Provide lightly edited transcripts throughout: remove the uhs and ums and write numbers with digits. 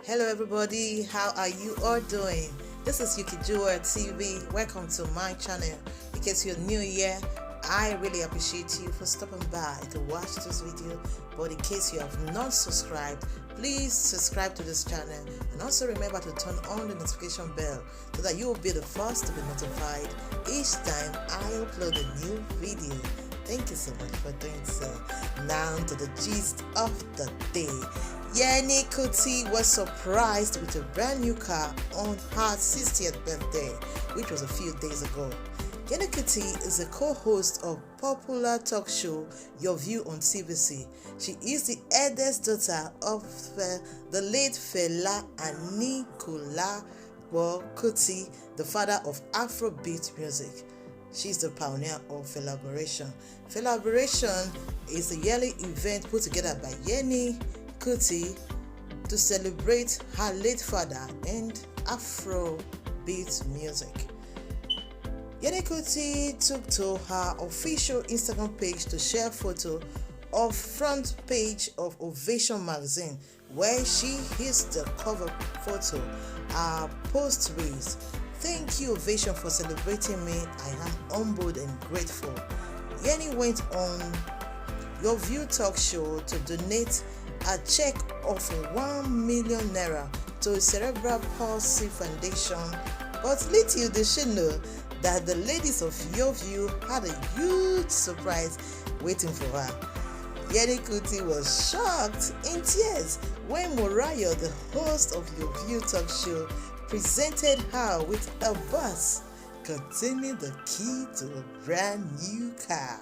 Hello everybody, how are you all doing? This is Yeni Kuti TV. Welcome to my channel. In case you're new here, I really appreciate you for stopping by to watch this video. But in case you have not subscribed, please subscribe to this channel and also remember to turn on the notification bell so that you will be the first to be notified each time I upload a new video. Thank you so much for doing so. Now to the gist of the day. Yeni Kuti was surprised with a brand new car on her 60th birthday, which was a few days ago. Yeni Kuti is a co-host of popular talk show Your View on TVC. She is the eldest daughter of the late Fela Anikulapo Kuti, the father of Afrobeat music. She's the pioneer of Felaboration. Felaboration is a yearly event put together by Yeni Kuti to celebrate her late father and Afrobeat music. Yeni Kuti took to her official Instagram page to share a photo of front page of Ovation magazine, where she is the cover photo. Her post reads, "Thank you, Ovation, for celebrating me. I am humbled and grateful." Yeni went on Your View talk show to donate a check of 1 million naira to a cerebral palsy foundation. But little did she know that the ladies of Your View had a huge surprise waiting for her. Yeni Kuti was shocked in tears when Morayo, the host of Your View talk show, presented her with a bus containing the key to a brand new car.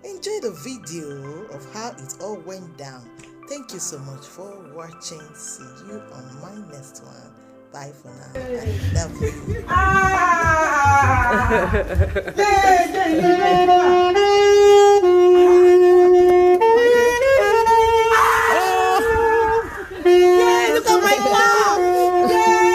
Enjoy the video of how it all went down. Thank you so much for watching. See you on my next one. Bye for now. I love you. Look at my mom!